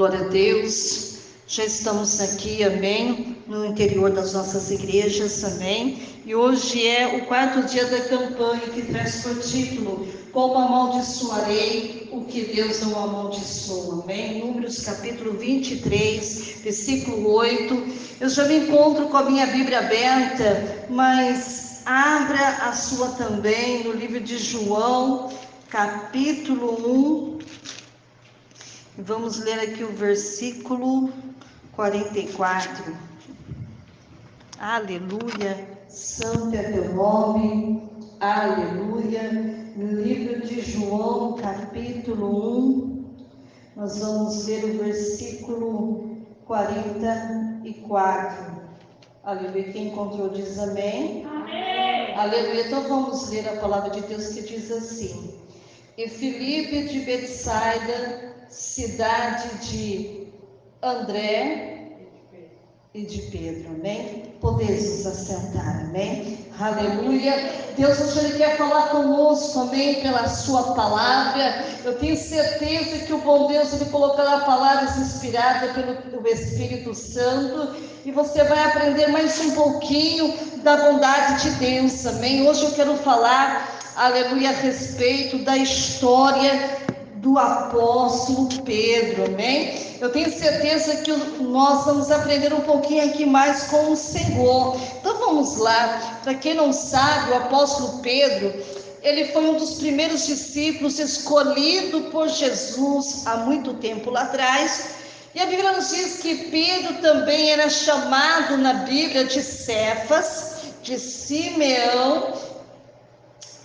Glória a Deus. Já estamos aqui, amém, no interior das nossas igrejas, amém. E hoje é o quarto dia da campanha que traz por título: Como amaldiçoarei o que Deus não amaldiçoa, amém. Números capítulo 23, versículo 8. Eu já me encontro com a minha Bíblia aberta, mas abra a sua também no livro de João, capítulo 1. Vamos ler aqui o versículo 44. Aleluia, santo é teu nome, aleluia. No livro de João, capítulo 1, nós vamos ler o versículo 44. Aleluia, quem encontrou diz amém. Amém. Aleluia, então vamos ler a palavra de Deus que diz assim: E Filipe de Betsaida, cidade de André e de Pedro, amém? Podeis nos assentar, amém? Aleluia. Deus hoje Ele quer falar conosco, amém? Pela sua palavra. Eu tenho certeza que o bom Deus Ele colocará palavras inspiradas pelo Espírito Santo, e você vai aprender mais um pouquinho da bondade de Deus, amém? Hoje eu quero falar, aleluia, a respeito da história do apóstolo Pedro, amém? Eu tenho certeza que nós vamos aprender um pouquinho aqui mais com o Senhor. Então vamos lá. Para quem não sabe, o apóstolo Pedro, ele foi um dos primeiros discípulos escolhido por Jesus há muito tempo lá atrás. E a Bíblia nos diz que Pedro também era chamado na Bíblia de Cefas, de Simeão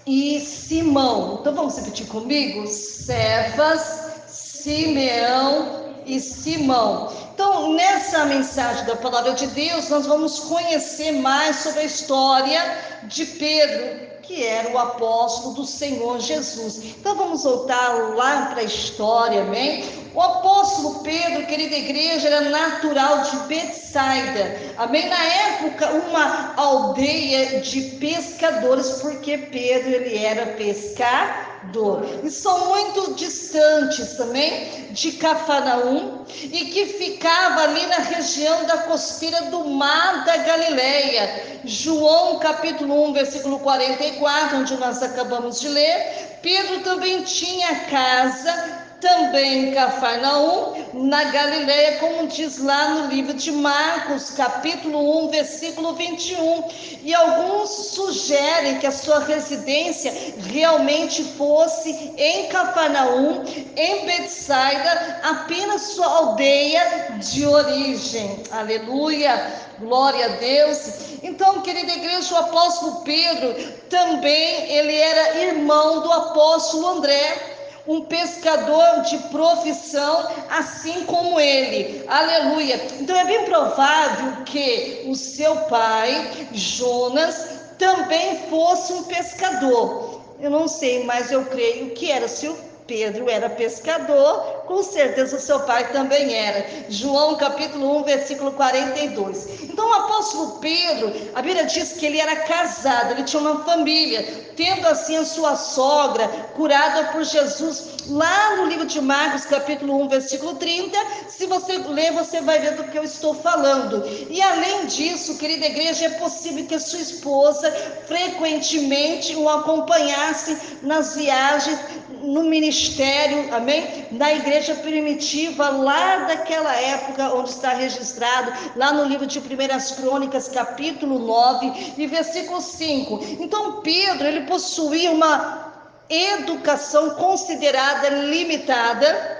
e Simão. Então vamos repetir comigo? Cefas, Simeão e Simão. Então, nessa mensagem da palavra de Deus, nós vamos conhecer mais sobre a história de Pedro, que era o apóstolo do Senhor Jesus. Então vamos voltar lá para a história, amém? O apóstolo Pedro, querida igreja, era natural de Betsaida, amém? Na época, uma aldeia de pescadores, porque Pedro, ele era pescador. E são muito distantes também de Cafarnaum, e que ficava ali na região da costeira do mar da Galileia. João capítulo 1, versículo 44, onde nós acabamos de ler. Pedro também tinha casa também em Cafarnaum, na Galileia, como diz lá no livro de Marcos, capítulo 1, versículo 21. E alguns sugerem que a sua residência realmente fosse em Cafarnaum, em Betsaida, apenas sua aldeia de origem. Aleluia, glória a Deus. Então, querida igreja, o apóstolo Pedro também, ele era irmão do apóstolo André, um pescador de profissão, assim como ele. Aleluia. Então é bem provável que o seu pai, Jonas, também fosse um pescador. Eu não sei, mas eu creio que era. Se o Pedro era pescador, com certeza o seu pai também era. João capítulo 1, versículo 42. Então o apóstolo Pedro, a Bíblia diz que ele era casado, ele tinha uma família, tendo assim a sua sogra curada por Jesus. Lá no livro de Marcos capítulo 1, versículo 30, se você ler, você vai ver do que eu estou falando. E além disso, querida igreja, é possível que a sua esposa frequentemente o acompanhasse nas viagens, no ministério, amém? Da igreja primitiva, lá daquela época, onde está registrado, lá no livro de 1 Crônicas, capítulo 9 e versículo 5. Então Pedro, ele possuía uma educação considerada limitada,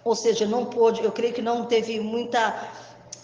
ou seja, não pôde, eu creio que não teve muita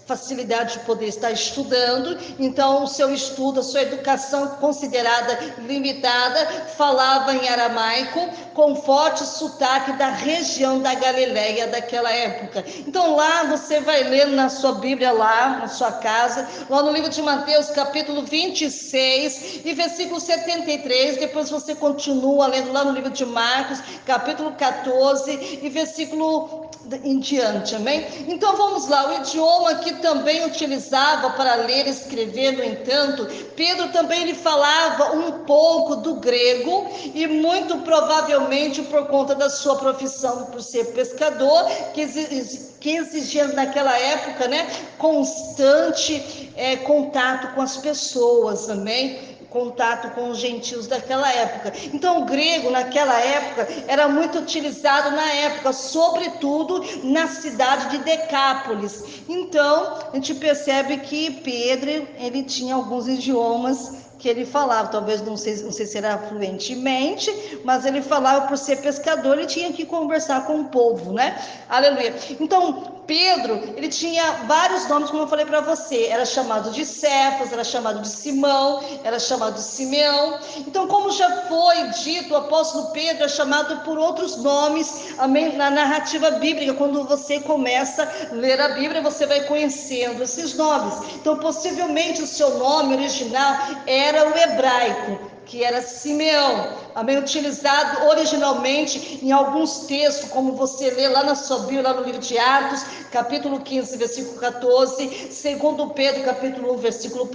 facilidade de poder estar estudando. Então o seu estudo, a sua educação considerada limitada, falava em aramaico, com forte sotaque da região da Galileia daquela época. Então lá você vai ler na sua Bíblia, lá na sua casa, lá no livro de Mateus capítulo 26 e versículo 73, depois você continua lendo lá no livro de Marcos capítulo 14 e versículo em diante, amém? Então vamos lá, o idioma que também utilizava para ler e escrever, no entanto, Pedro também ele falava um pouco do grego, e muito provavelmente por conta da sua profissão por ser pescador, que exigia naquela época, né, constante contato com as pessoas, amém? Contato com os gentios daquela época. Então o grego naquela época era muito utilizado na época, sobretudo na cidade de Decápolis. Então a gente percebe que Pedro ele tinha alguns idiomas que ele falava, talvez não sei se era fluentemente, mas ele falava por ser pescador, ele tinha que conversar com o povo, né? Aleluia. Então Pedro, ele tinha vários nomes, como eu falei para você, era chamado de Cefas, era chamado de Simão, era chamado de Simeão. Então, como já foi dito, o apóstolo Pedro é chamado por outros nomes, amém? Na narrativa bíblica, quando você começa a ler a Bíblia, você vai conhecendo esses nomes. Então, possivelmente o seu nome original era o hebraico, que era Simeão, amém? Utilizado originalmente em alguns textos, como você lê lá na sua Bíblia, lá no livro de Atos, capítulo 15, versículo 14, segundo Pedro, capítulo 1, versículo 1,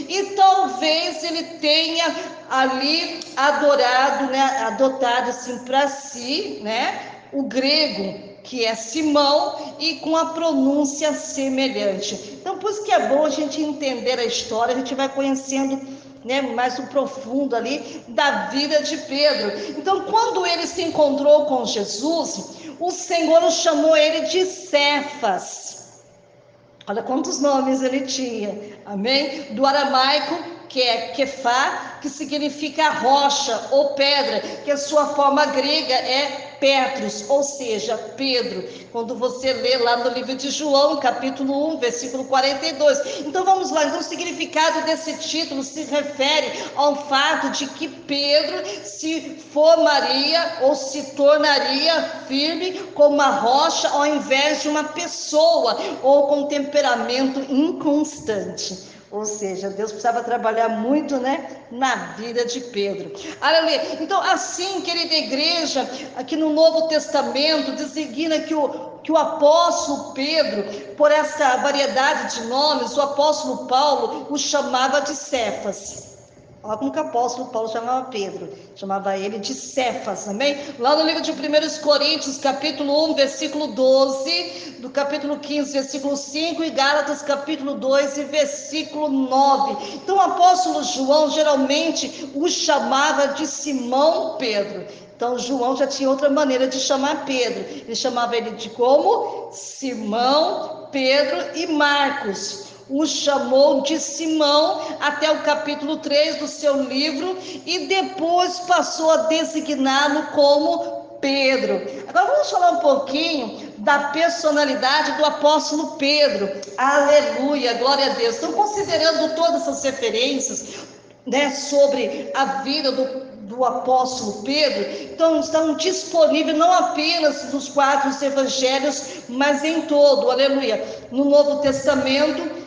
e talvez ele tenha ali adorado, né, adotado assim para si, né, o grego, que é Simão, e com a pronúncia semelhante. Então, por isso que é bom a gente entender a história, a gente vai conhecendo, né, mais o profundo ali da vida de Pedro. Então, quando ele se encontrou com Jesus, o Senhor chamou ele de Cefas. Olha quantos nomes ele tinha, amém? Do aramaico, que é Kefá, que significa rocha ou pedra, que a sua forma grega é Petros, ou seja, Pedro. Quando você lê lá no livro de João, capítulo 1, versículo 42. Então vamos lá, então o significado desse título se refere ao fato de que Pedro se formaria ou se tornaria firme como uma rocha ao invés de uma pessoa ou com temperamento inconstante. Ou seja, Deus precisava trabalhar muito, né, na vida de Pedro. Aleluia. Então, assim, querida igreja, aqui no Novo Testamento, designa que o apóstolo Pedro, por essa variedade de nomes, o apóstolo Paulo o chamava de Cefas. Olha como que o apóstolo Paulo chamava Pedro, chamava ele de Cefas, amém? Lá no livro de 1 Coríntios, capítulo 1, versículo 12, do capítulo 15, versículo 5, e Gálatas, capítulo 2, e versículo 9. Então o apóstolo João geralmente o chamava de Simão Pedro. Então João já tinha outra maneira de chamar Pedro, ele chamava ele de como? Simão, Pedro e Marcos. O chamou de Simão até o capítulo 3 do seu livro, e depois passou a designá-lo como Pedro. Agora vamos falar um pouquinho da personalidade do apóstolo Pedro. Aleluia, glória a Deus. Então, considerando todas essas referências, né, sobre a vida do apóstolo Pedro, então estão disponíveis não apenas nos 4 evangelhos, mas em todo, aleluia. No Novo Testamento,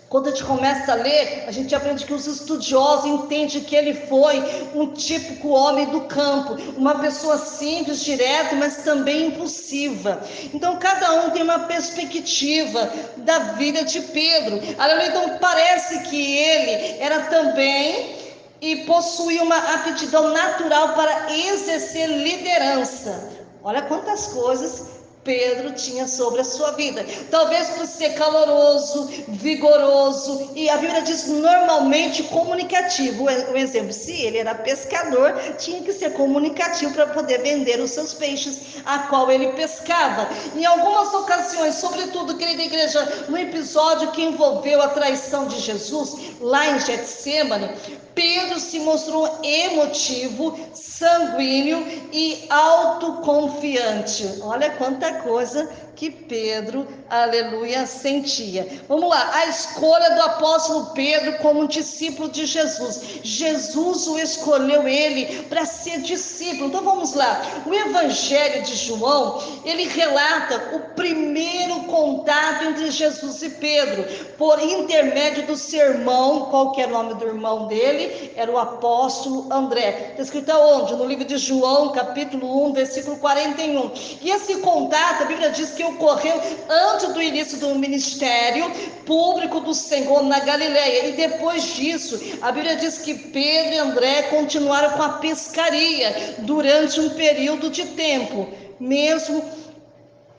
quando a gente começa a ler, a gente aprende que os estudiosos entendem que ele foi um típico homem do campo, uma pessoa simples, direta, mas também impulsiva. Então, cada um tem uma perspectiva da vida de Pedro. Então, parece que ele era também e possuía uma aptidão natural para exercer liderança. Olha quantas coisas Pedro tinha sobre a sua vida. Talvez por ser caloroso, vigoroso, e a Bíblia diz normalmente comunicativo. Um exemplo, se ele era pescador, tinha que ser comunicativo para poder vender os seus peixes, a qual ele pescava. Em algumas ocasiões, sobretudo, querida igreja, no episódio que envolveu a traição de Jesus, lá em Getsêmani, Pedro se mostrou emotivo, sanguíneo e autoconfiante. Olha quanta coisa que Pedro, aleluia, sentia. Vamos lá, a escolha do apóstolo Pedro como discípulo de Jesus. Jesus o escolheu ele para ser discípulo. Então vamos lá, o Evangelho de João, ele relata o primeiro contato entre Jesus e Pedro, por intermédio do seu irmão. Qual que é o nome do irmão dele? Era o apóstolo André. Está escrito aonde? No livro de João, capítulo 1, versículo 41. E esse contato, a Bíblia diz que ocorreu antes do início do ministério público do Senhor na Galileia. E depois disso, a Bíblia diz que Pedro e André continuaram com a pescaria durante um período de tempo, mesmo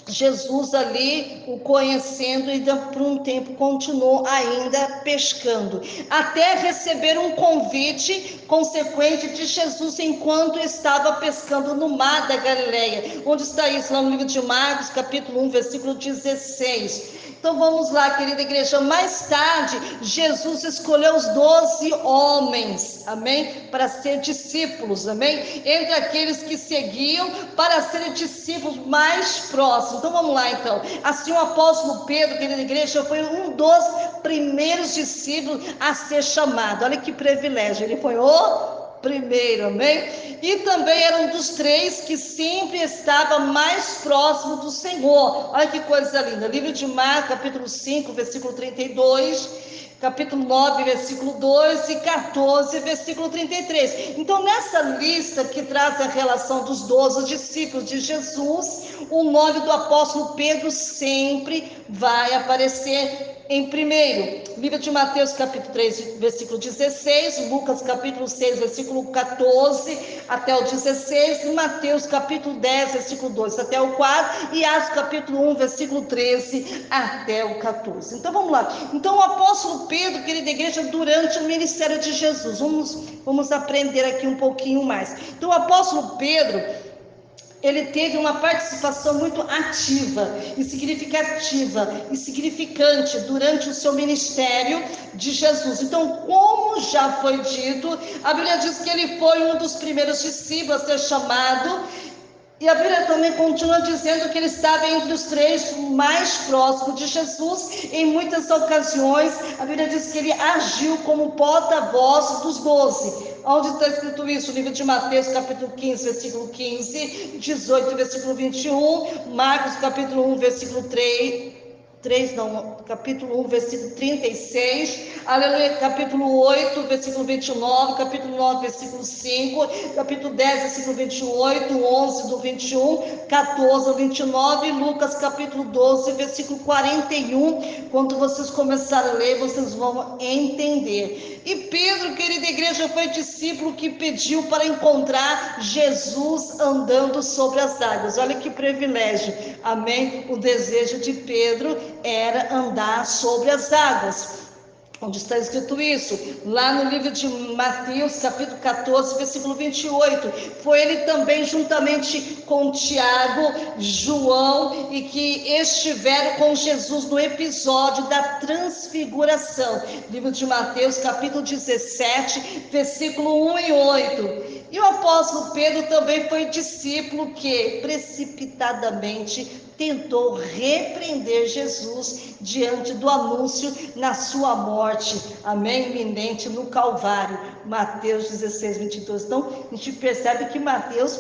Jesus ali o conhecendo, e por um tempo continuou ainda pescando, até receber um convite consequente de Jesus enquanto estava pescando no mar da Galileia. Onde está isso? Lá no livro de Marcos, capítulo 1, versículo 16. Então vamos lá, querida igreja. Mais tarde, Jesus escolheu os 12 homens, amém? Para ser discípulos, amém? Entre aqueles que seguiam, para serem discípulos mais próximos. Então vamos lá, então. Assim o apóstolo Pedro, querida igreja, foi um dos primeiros discípulos a ser chamado. Olha que privilégio, ele foi o primeiro, amém? E também era um dos 3 que sempre estava mais próximo do Senhor. Olha que coisa linda. Livro de Marcos, capítulo 5, versículo 32, capítulo 9, versículo 2 e 14, versículo 33. Então, nessa lista que traz a relação dos 12 discípulos de Jesus, o nome do apóstolo Pedro sempre vai aparecer em primeiro. Livro de Mateus, capítulo 3, versículo 16, Lucas, capítulo 6, versículo 14 até o 16, e Mateus, capítulo 10, versículo 2 até o 4, e Atos, capítulo 1, versículo 13 até o 14. Então vamos lá. Então o apóstolo Pedro, querida igreja, durante o ministério de Jesus, vamos aprender aqui um pouquinho mais. Então o apóstolo Pedro, ele teve uma participação muito ativa e significativa e significante durante o seu ministério de Jesus. Então, como já foi dito, a Bíblia diz que ele foi um dos primeiros discípulos a ser chamado. E a Bíblia também continua dizendo que ele estava entre os 3 mais próximos de Jesus. Em muitas ocasiões, a Bíblia diz que ele agiu como porta-voz dos 12. Onde está escrito isso? O livro de Mateus, capítulo 15, versículo 15, 18, versículo 21, Marcos, capítulo 1, versículo capítulo 1, versículo 36, aleluia, capítulo 8, versículo 29, capítulo 9, versículo 5, capítulo 10, versículo 28, 11 do 21, 14 ao 29, Lucas, capítulo 12, versículo 41. Quando vocês começarem a ler, vocês vão entender. E Pedro, querida igreja, foi discípulo que pediu para encontrar Jesus andando sobre as águas. Olha que privilégio, amém? O desejo de Pedro era andar sobre as águas. Onde está escrito isso? Lá no livro de Mateus, capítulo 14, versículo 28. Foi ele também, juntamente com Tiago, João, e que estiveram com Jesus no episódio da transfiguração. Livro de Mateus, capítulo 17, versículo 1 e 8. E o apóstolo Pedro também foi discípulo que precipitadamente tentou repreender Jesus diante do anúncio na sua morte, amém, iminente no Calvário. Mateus 16, 22. Então, a gente percebe que Mateus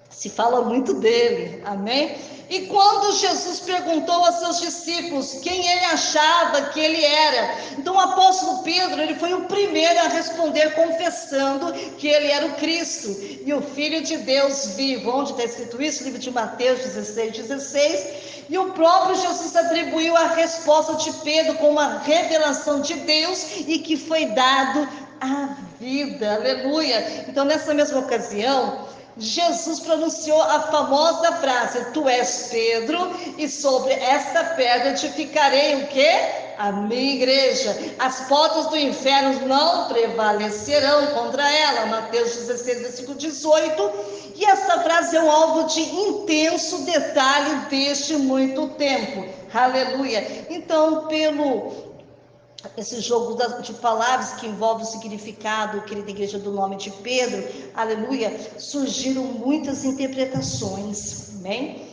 se fala muito dele, amém? E quando Jesus perguntou aos seus discípulos quem ele achava que ele era, então o apóstolo Pedro, ele foi o primeiro a responder confessando que ele era o Cristo e o Filho de Deus vivo. Onde está escrito isso? Livro de Mateus 16, 16. E o próprio Jesus atribuiu a resposta de Pedro com uma revelação de Deus e que foi dado a vida, aleluia. Então nessa mesma ocasião, Jesus pronunciou a famosa frase: tu és Pedro, e sobre esta pedra edificarei o quê? A minha igreja. As portas do inferno não prevalecerão contra ela. Mateus 16, versículo 18. E essa frase é um alvo de intenso detalhe desde muito tempo. Aleluia. Então, esse jogo de palavras que envolve o significado, querida igreja, do nome de Pedro, aleluia, surgiram muitas interpretações, amém?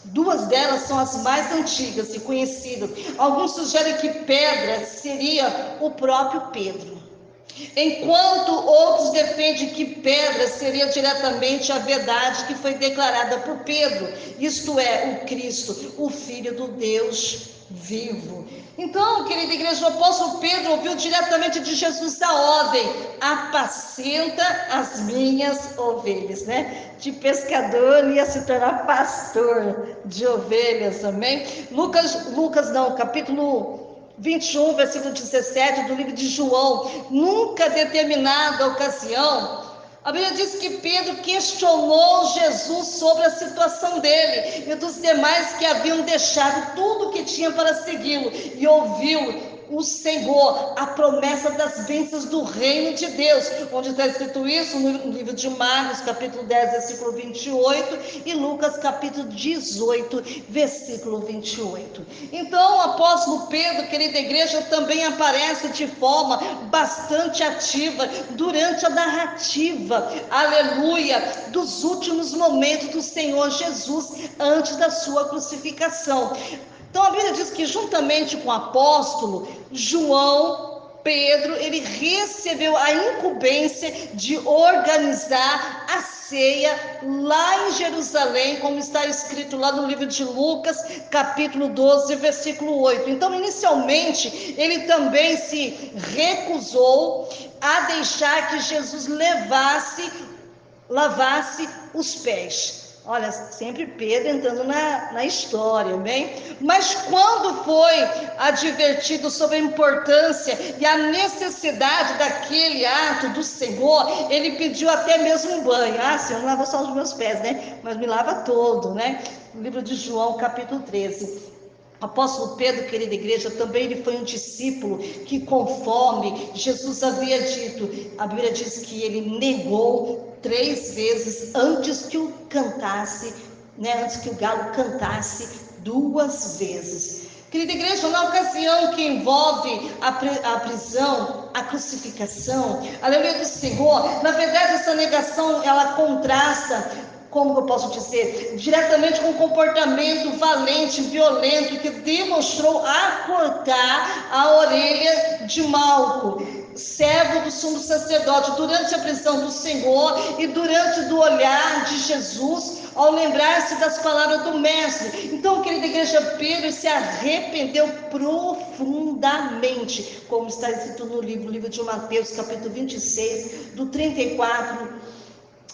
Duas delas são as mais antigas e conhecidas. Alguns sugerem que pedra seria o próprio Pedro, enquanto outros defendem que pedra seria diretamente a verdade que foi declarada por Pedro, isto é, o Cristo, o Filho do Deus vivo. Então, querida igreja, o apóstolo Pedro ouviu diretamente de Jesus a ordem: apacenta as minhas ovelhas, né? De pescador ia se tornar pastor de ovelhas, amém? Capítulo 21, versículo 17 do livro de João, nunca determinada ocasião, a Bíblia diz que Pedro questionou Jesus sobre a situação dele e dos demais que haviam deixado tudo que tinha para segui-lo, e ouviu o Senhor, a promessa das bênçãos do reino de Deus, onde está escrito isso no livro de Marcos, capítulo 10, versículo 28, e Lucas, capítulo 18, versículo 28. Então, o apóstolo Pedro, querida igreja, também aparece de forma bastante ativa durante a narrativa, aleluia, dos últimos momentos do Senhor Jesus antes da sua crucificação. Então a Bíblia diz que juntamente com o apóstolo João, Pedro, ele recebeu a incumbência de organizar a ceia lá em Jerusalém, como está escrito lá no livro de Lucas, capítulo 12, versículo 8. Então, inicialmente, ele também se recusou a deixar que Jesus lavasse os pés. Olha, sempre Pedro entrando na história, bem? Mas quando foi advertido sobre a importância e a necessidade daquele ato do Senhor, ele pediu até mesmo um banho. Senhor, não lava só os meus pés, né? Mas me lava todo, né? No livro de João, capítulo 13. O apóstolo Pedro, querida igreja, também ele foi um discípulo que, conforme Jesus havia dito, a Bíblia diz que ele negou 3 vezes antes que o galo cantasse 2 vezes. Querida igreja, na ocasião que envolve a prisão, a crucificação, aleluia do Senhor, na verdade essa negação, ela contrasta, como eu posso dizer, diretamente com o comportamento valente, violento, que demonstrou a cortar a orelha de Malco, servo do sumo sacerdote, durante a prisão do Senhor e durante o olhar de Jesus, ao lembrar-se das palavras do mestre. Então, querida igreja, Pedro se arrependeu profundamente, como está escrito no livro de Mateus, capítulo 26, do 34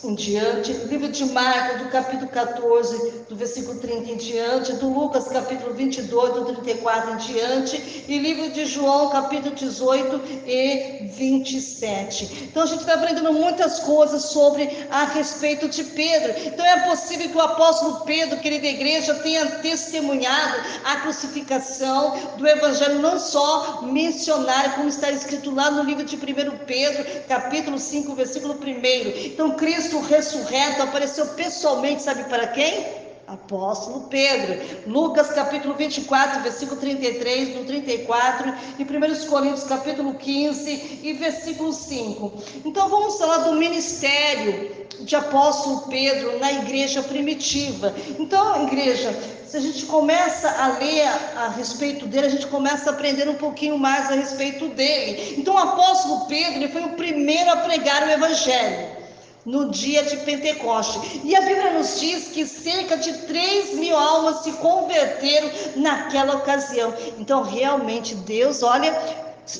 em diante, livro de Marcos, do capítulo 14, do versículo 30 em diante, do Lucas, capítulo 22, do 34 em diante, e livro de João, capítulo 18 e 27. Então a gente está aprendendo muitas coisas a respeito de Pedro. Então é possível que o apóstolo Pedro, querida igreja, tenha testemunhado a crucificação do evangelho, não só mencionar, como está escrito lá no livro de 1 Pedro, capítulo 5, versículo 1. Então Cristo ressurreto apareceu pessoalmente, sabe para quem? Apóstolo Pedro. Lucas capítulo 24, versículo 33, do 34, e 1 Coríntios capítulo 15 e versículo 5. Então vamos falar do ministério de apóstolo Pedro na igreja primitiva. Então, igreja, se a gente começa a ler a respeito dele, a gente começa a aprender um pouquinho mais a respeito dele. Então o apóstolo Pedro, ele foi o primeiro a pregar o evangelho no dia de Pentecoste, e a Bíblia nos diz que cerca de 3.000 almas se converteram naquela ocasião. Então realmente Deus, olha,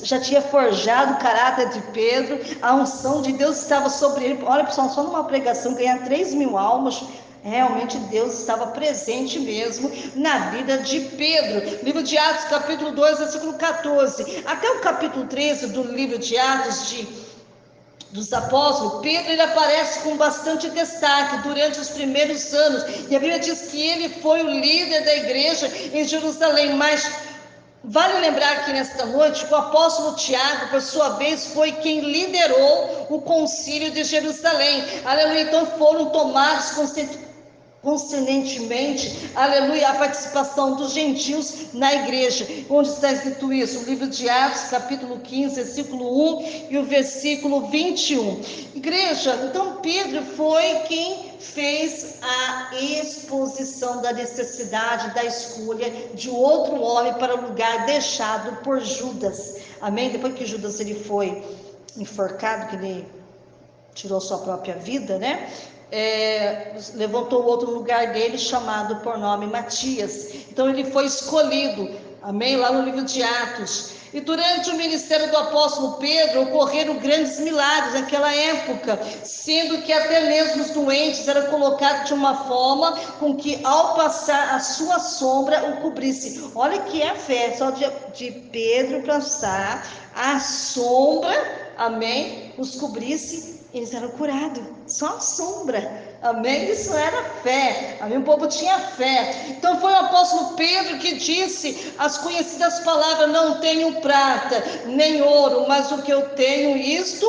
já tinha forjado o caráter de Pedro, a unção de Deus estava sobre ele. Olha pessoal, só numa pregação ganhar 3.000 almas, realmente Deus estava presente mesmo na vida de Pedro. Livro de Atos capítulo 2, versículo 14, até o capítulo 13 do livro de Atos dos apóstolos, Pedro, ele aparece com bastante destaque durante os primeiros anos, e a Bíblia diz que ele foi o líder da igreja em Jerusalém. Mas vale lembrar aqui nesta noite que o apóstolo Tiago, por sua vez, foi quem liderou o concílio de Jerusalém, aleluia. Então foram tomados concernentemente, aleluia, a participação dos gentios na igreja. Onde está escrito isso? O livro de Atos, capítulo 15, versículo 1 e o versículo 21. Igreja, então Pedro foi quem fez a exposição da necessidade da escolha de outro homem para o lugar deixado por Judas. Amém? Depois que Judas ele foi enforcado, que ele tirou sua própria vida, né? Levantou outro lugar dele, chamado por nome Matias. Então ele foi escolhido, amém? Lá no livro de Atos. E durante o ministério do apóstolo Pedro, ocorreram grandes milagres naquela época, sendo que até mesmo os doentes eram colocados de uma forma com que, ao passar a sua sombra, o cobrisse. Olha que é a fé, só de Pedro passar a sombra, amém, os cobrisse, eles eram curados, só a sombra, amém? Isso era fé, amém? O povo tinha fé. Então foi o apóstolo Pedro que disse as conhecidas palavras: não tenho prata nem ouro, mas o que eu tenho, isto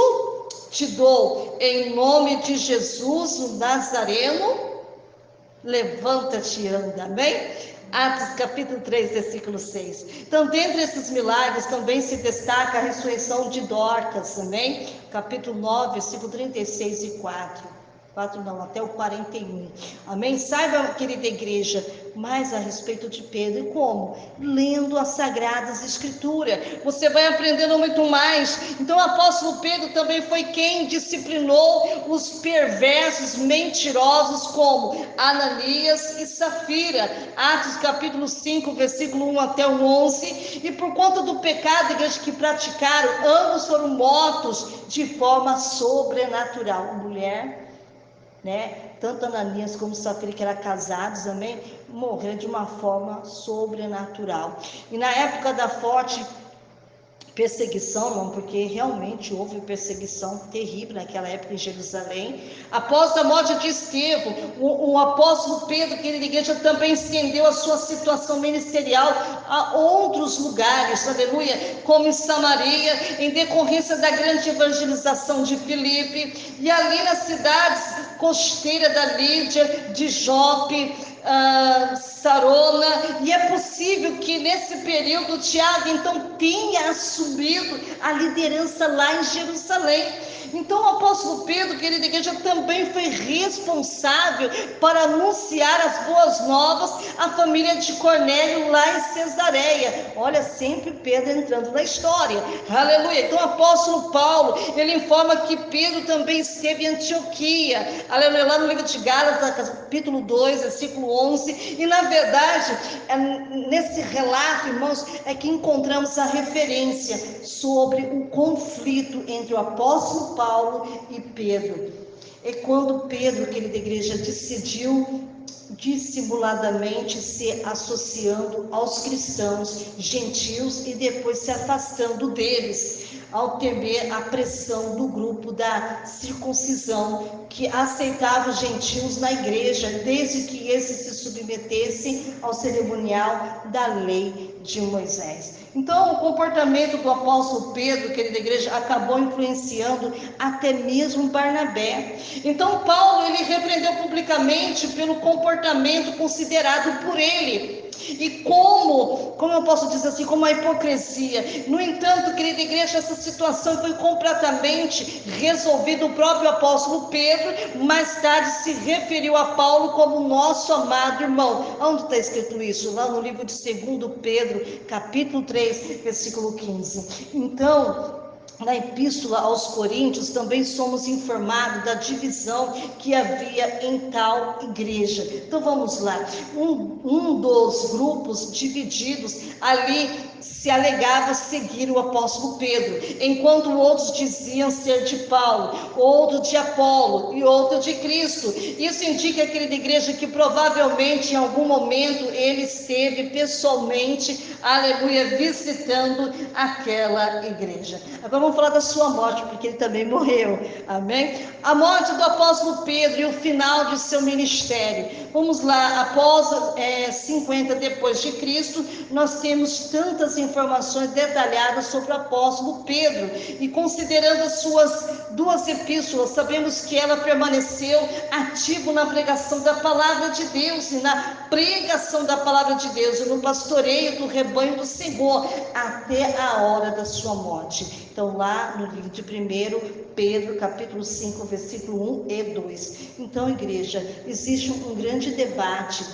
te dou. Em nome de Jesus, o Nazareno, levanta-te e anda, amém? Atos capítulo 3, versículo 6. Então, dentre esses milagres, também se destaca a ressurreição de Dorcas, amém? Capítulo 9, versículo 36 e 4. 4 não, até o 41. Amém? Saiba, querida igreja, mais a respeito de Pedro. E como? Lendo as Sagradas Escrituras. Você vai aprendendo muito mais. Então, o apóstolo Pedro também foi quem disciplinou os perversos, mentirosos, como Ananias e Safira. Atos capítulo 5, versículo 1 até o 11. E por conta do pecado, igreja, que praticaram, ambos foram mortos de forma sobrenatural. Mulher, né? Tanto Ananias como Safira, que eram casados, amém, morreram de uma forma sobrenatural. E na época da forte perseguição, não, porque realmente houve perseguição terrível naquela época em Jerusalém. Após a morte de Estevão, o apóstolo Pedro, querida igreja, também estendeu a sua situação ministerial a outros lugares, aleluia, como em Samaria, em decorrência da grande evangelização de Filipe, e ali nas cidades costeiras da Lídia, de Jope, Sarona, e é possível que nesse período Tiago então tenha assumido a liderança lá em Jerusalém. Então o apóstolo Pedro, querida igreja, também foi responsável para anunciar as boas novas à família de Cornélio lá em Cesareia. Olha, sempre Pedro entrando na história, aleluia. Então o apóstolo Paulo, ele informa que Pedro também esteve em Antioquia, aleluia, lá no livro de Gálatas, capítulo 2, versículo 11, e na verdade, nesse relato, irmãos, é que encontramos a referência sobre o conflito entre o apóstolo Paulo e Pedro. É quando Pedro, querida igreja, decidiu dissimuladamente se associando aos cristãos gentios e depois se afastando deles, ao temer a pressão do grupo da circuncisão, que aceitava os gentios na igreja, desde que esses se submetessem ao cerimonial da lei de Moisés. Então, o comportamento do apóstolo Pedro, querida igreja, acabou influenciando até mesmo Barnabé. Então, Paulo, ele repreendeu publicamente pelo comportamento considerado por ele. E como eu posso dizer assim, como a hipocrisia. No entanto, querida igreja, essa situação foi completamente resolvida. O próprio apóstolo Pedro, mais tarde, se referiu a Paulo como nosso amado irmão. Onde está escrito isso? Lá no livro de 2 Pedro, capítulo 3, versículo 15. Então, na epístola aos Coríntios, também somos informados da divisão que havia em tal igreja. Então vamos lá. Um dos grupos divididos ali se alegava seguir o apóstolo Pedro, enquanto outros diziam ser de Paulo, outro de Apolo e outro de Cristo. Isso indica, querida igreja, que provavelmente em algum momento ele esteve pessoalmente, aleluia, visitando aquela igreja. Agora vamos falar da sua morte, porque ele também morreu, amém? A morte do apóstolo Pedro e o final de seu ministério. Vamos lá, após 50 depois de Cristo, nós temos tantas muitas informações detalhadas sobre o apóstolo Pedro. E considerando as suas 2 epístolas, sabemos que ela permaneceu ativo na pregação da palavra de Deus e na pregação da palavra de Deus e no pastoreio do rebanho do Senhor até a hora da sua morte. Então, lá no livro de 1 Pedro, capítulo 5, versículo 1 e 2. Então, igreja, existe um grande debate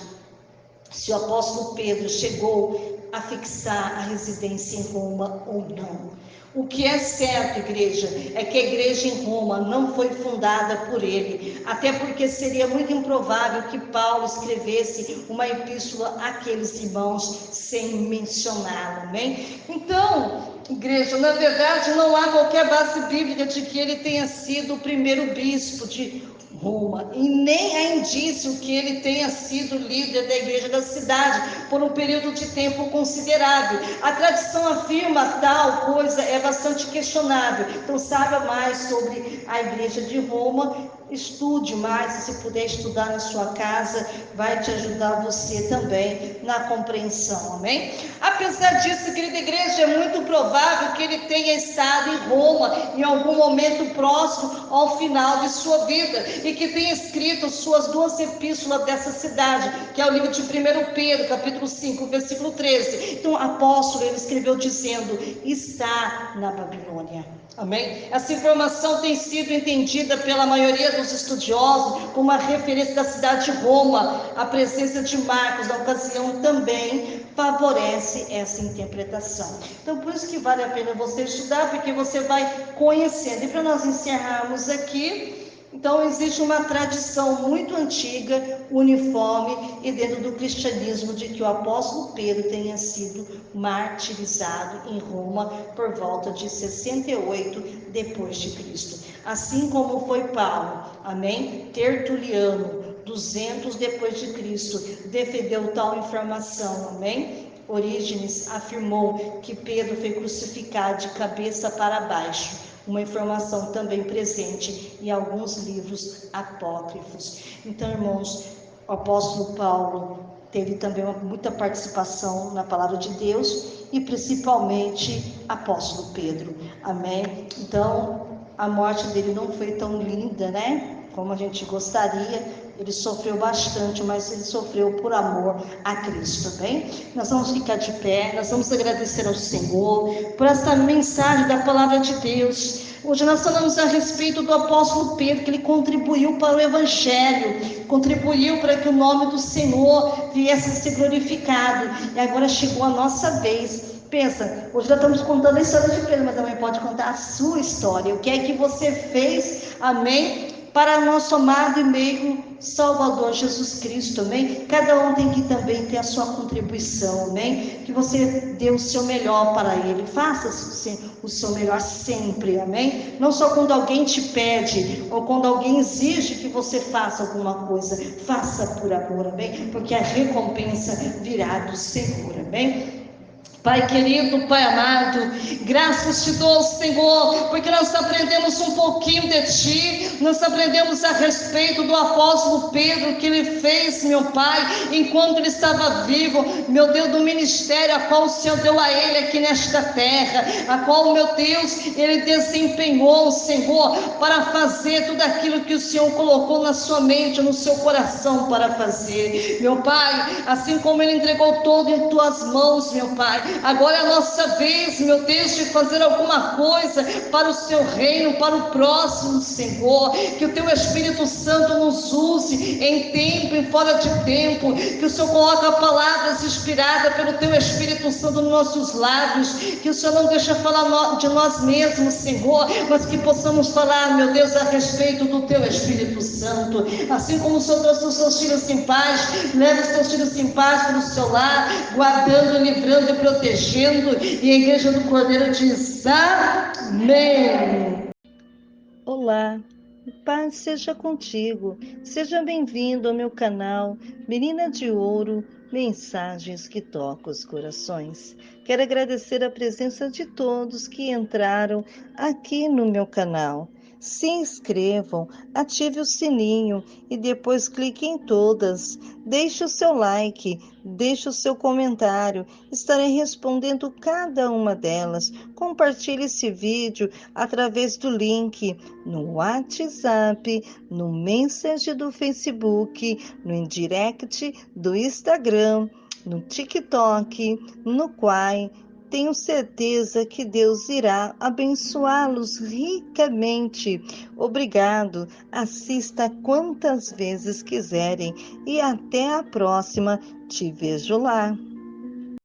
se o apóstolo Pedro chegou a fixar a residência em Roma ou não. O que é certo, igreja, é que a igreja em Roma não foi fundada por ele, até porque seria muito improvável que Paulo escrevesse uma epístola àqueles irmãos sem mencioná-lo, amém? Então, igreja, na verdade não há qualquer base bíblica de que ele tenha sido o primeiro bispo de Roma, e nem há indício que ele tenha sido líder da igreja da cidade por um período de tempo considerável. A tradição afirma tal coisa, é bastante questionável. Então saiba mais sobre a igreja de Roma, estude mais, se puder estudar na sua casa, vai te ajudar você também na compreensão, amém? Apesar disso, querida igreja, é muito provável que ele tenha estado em Roma em algum momento próximo ao final de sua vida e que tenha escrito suas 2 epístolas dessa cidade, que é o livro de 1 Pedro, capítulo 5, versículo 13. Então, o apóstolo, ele escreveu dizendo, está na Babilônia. Amém? Essa informação tem sido entendida pela maioria dos estudiosos como uma referência da cidade de Roma. A presença de Marcos na ocasião também favorece essa interpretação. Então, por isso que vale a pena você estudar, porque você vai conhecendo. E para nós encerrarmos aqui, então existe uma tradição muito antiga, uniforme e dentro do cristianismo, de que o apóstolo Pedro tenha sido martirizado em Roma por volta de 68 depois de Cristo, assim como foi Paulo, amém? Tertuliano, 200 depois de Cristo, defendeu tal informação, amém? Orígenes afirmou que Pedro foi crucificado de cabeça para baixo, uma informação também presente em alguns livros apócrifos. Então, irmãos, o apóstolo Paulo teve também muita participação na palavra de Deus e principalmente apóstolo Pedro, amém? Então, a morte dele não foi tão linda, né? Como a gente gostaria. Ele sofreu bastante, mas ele sofreu por amor a Cristo, bem? Nós vamos ficar de pé, nós vamos agradecer ao Senhor por essa mensagem da palavra de Deus. Hoje nós falamos a respeito do apóstolo Pedro, que ele contribuiu para o Evangelho, contribuiu para que o nome do Senhor viesse a ser glorificado. E agora chegou a nossa vez. Pensa, hoje nós estamos contando a história de Pedro, mas também pode contar a sua história. O que é que você fez, amém? Para nosso amado e meio Salvador Jesus Cristo, amém? Cada um tem que também ter a sua contribuição, amém? Que você dê o seu melhor para Ele, faça o seu melhor sempre, amém? Não só quando alguém te pede, ou quando alguém exige que você faça alguma coisa, faça por amor, amém? Porque a recompensa virá do Senhor, amém? Pai querido, Pai amado, graças te dou, Senhor, porque nós aprendemos um pouquinho de Ti, nós aprendemos a respeito do apóstolo Pedro, que ele fez, meu Pai, enquanto ele estava vivo, meu Deus, do ministério a qual o Senhor deu a ele aqui nesta terra, a qual, meu Deus, ele desempenhou, Senhor, para fazer tudo aquilo que o Senhor colocou na sua mente, no seu coração para fazer, meu Pai, assim como ele entregou todo em Tuas mãos, meu Pai, agora é a nossa vez, meu Deus, de fazer alguma coisa para o Seu reino, para o próximo, Senhor, que o Teu Espírito Santo nos use em tempo e fora de tempo, que o Senhor coloque palavras inspiradas pelo Teu Espírito Santo nos nossos lábios, que o Senhor não deixe falar de nós mesmos, Senhor, mas que possamos falar, meu Deus, a respeito do Teu Espírito Santo, assim como o Senhor trouxe os Seus filhos em paz, leva os Teus filhos em paz para o seu lar, guardando, livrando e protegendo, e a Igreja do Cordeiro diz amém. Olá, paz seja contigo, seja bem-vindo ao meu canal Menina de Ouro, mensagens que tocam os corações. Quero agradecer a presença de todos que entraram aqui no meu canal. Se inscrevam, ative o sininho e depois clique em todas. Deixe o seu like, deixe o seu comentário. Estarei respondendo cada uma delas. Compartilhe esse vídeo através do link no WhatsApp, no Messenger do Facebook, no Indirect do Instagram, no TikTok, no Quai. Tenho certeza que Deus irá abençoá-los ricamente. Obrigado. Assista quantas vezes quiserem e até a próxima. Te vejo lá.